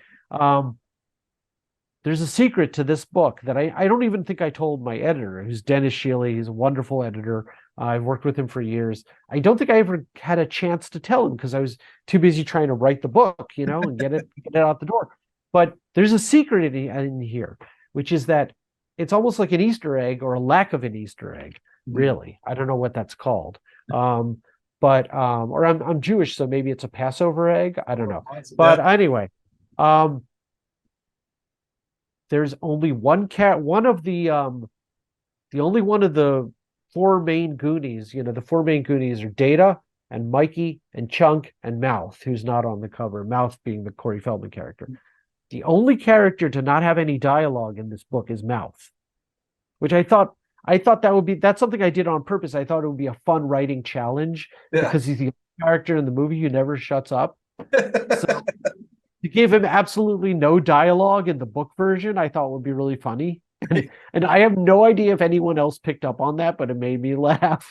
There's a secret to this book that I don't even think I told my editor, who's Dennis Shealy. He's a wonderful editor. I've worked with him for years. I don't think I ever had a chance to tell him because I was too busy trying to write the book, and get it out the door. But there's a secret in here, which is that it's almost like an Easter egg or a lack of an Easter egg, really. I don't know what that's called. Or I'm Jewish, so maybe it's a Passover egg. I don't know. But anyway, there's only one the only one of the four main Goonies. The four main Goonies are Data and Mikey and Chunk and Mouth, who's not on the cover. Mouth being the Corey Feldman character. The only character to not have any dialogue in this book is Mouth, which I thought that's something I did on purpose. I thought it would be a fun writing challenge because he's the character in the movie who never shuts up. So to give him absolutely no dialogue in the book version, I thought would be really funny. And I have no idea if anyone else picked up on that, but it made me laugh.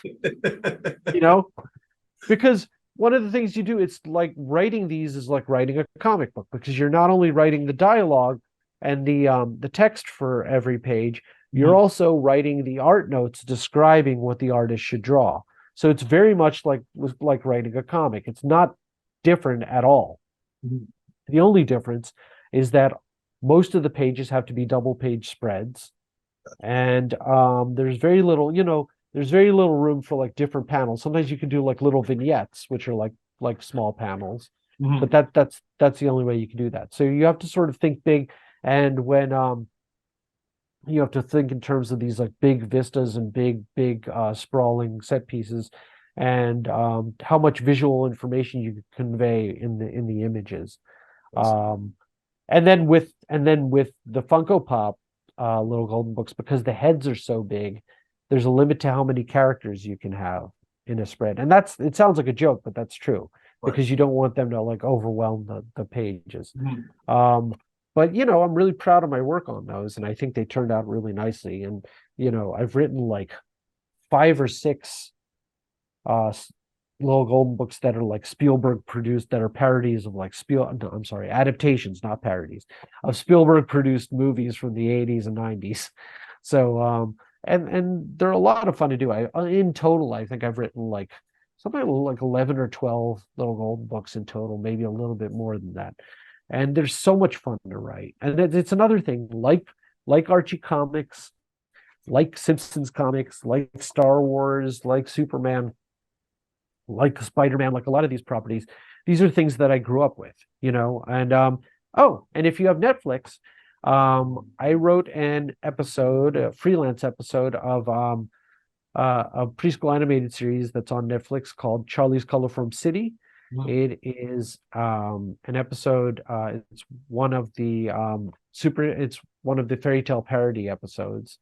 Because one of the things you do, it's like writing these is like writing a comic book, because you're not only writing the dialogue and the text for every page, you're also writing the art notes describing what the artist should draw. So it's very much like writing a comic. It's not different at all. The only difference is that most of the pages have to be double page spreads, and there's very little, there's very little room for like different panels. Sometimes you can do like little vignettes, which are like small panels, but that's the only way you can do that. So you have to sort of think big, and when you have to think in terms of these like big vistas and big sprawling set pieces, and how much visual information you convey in the images. And then with the Funko Pop little golden books, because the heads are so big, there's a limit to how many characters you can have in a spread. And it sounds like a joke, but that's true, because you don't want them to like overwhelm the pages. But I'm really proud of my work on those, and I think they turned out really nicely. And I've written like 5 or 6 little golden books that are like Spielberg produced, that are parodies of like adaptations, not parodies, of Spielberg produced movies from the 80s and 90s. So and they're a lot of fun to do. In total, I think I've written like something like 11 or 12 little golden books in total, maybe a little bit more than that. And there's so much fun to write. And it's another thing, like Archie comics, like Simpsons comics, like Star Wars, like Superman, like Spider-Man, like a lot of these properties. These are things that I grew up with, and and if you have Netflix, I wrote an episode, a freelance episode of a preschool animated series that's on Netflix called Charlie's Colorform City. It is an episode, it's one of the fairy tale parody episodes.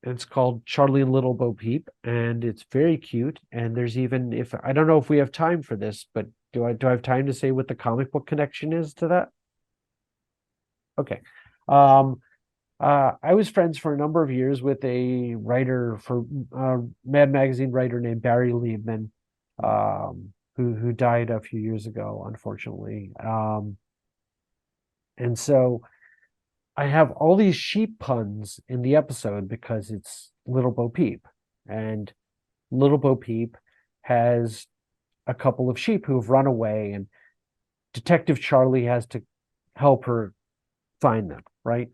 It's called Charlie and Little Bo Peep, and it's very cute. And there's even, I don't know if we have time for this, but do I have time to say what the comic book connection is to that? Okay. I was friends for a number of years with a writer for Mad Magazine writer named Barry Liebman, who died a few years ago, unfortunately. And so I have all these sheep puns in the episode because it's Little Bo Peep, and Little Bo Peep has a couple of sheep who have run away, and Detective Charlie has to help her find them, right?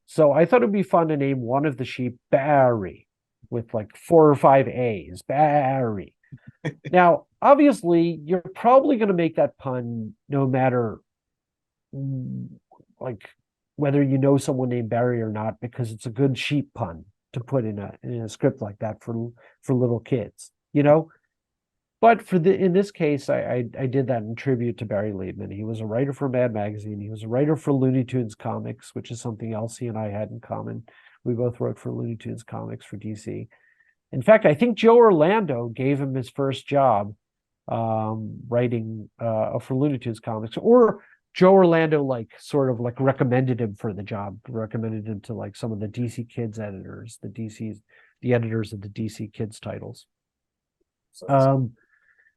So I thought it'd be fun to name one of the sheep Barry, with like 4 or 5 A's, Barry. Now, obviously, you're probably going to make that pun no matter like whether you know someone named Barry or not, because it's a good sheep pun to put in a script like that for little kids, But in this case, I did that in tribute to Barry Liebman. He was a writer for Mad Magazine. He was a writer for Looney Tunes comics, which is something else he and I had in common. We both wrote for Looney Tunes comics for DC. In fact, I think Joe Orlando gave him his first job writing for Looney Tunes comics, or Joe Orlando like sort of like recommended him for the job, recommended him to like some of the DC Kids editors, the editors of the DC Kids titles. Um,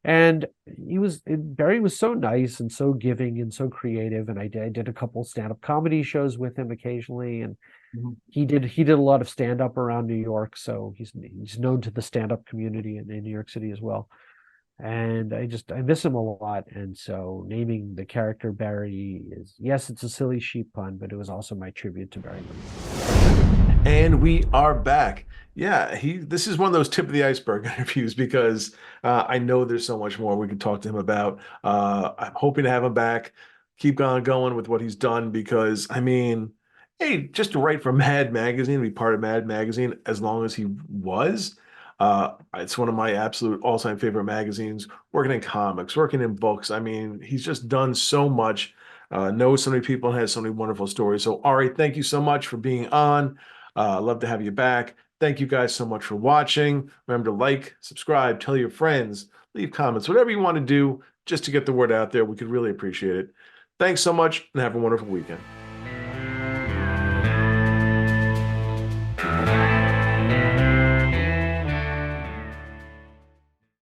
and Barry was so nice and so giving and so creative. And I did a couple stand-up comedy shows with him occasionally, and he did a lot of stand-up around New York, so he's known to the stand-up community in New York City as well. And I miss him a lot. And so naming the character Barry is, yes, it's a silly sheep pun, but it was also my tribute to Barry. And we are back. Yeah, this is one of those tip of the iceberg interviews because I know there's so much more we can talk to him about. I'm hoping to have him back, keep on going with what he's done because I mean, hey, just to write for Mad Magazine, be part of Mad Magazine as long as he was. It's one of my absolute all-time favorite magazines, working in comics, working in books. I mean, he's just done so much, knows so many people and has so many wonderful stories. So, Arie, thank you so much for being on. Love to have you back. Thank you guys so much for watching. Remember to like, subscribe, tell your friends, leave comments, whatever you want to do just to get the word out there. We could really appreciate it. Thanks so much and have a wonderful weekend.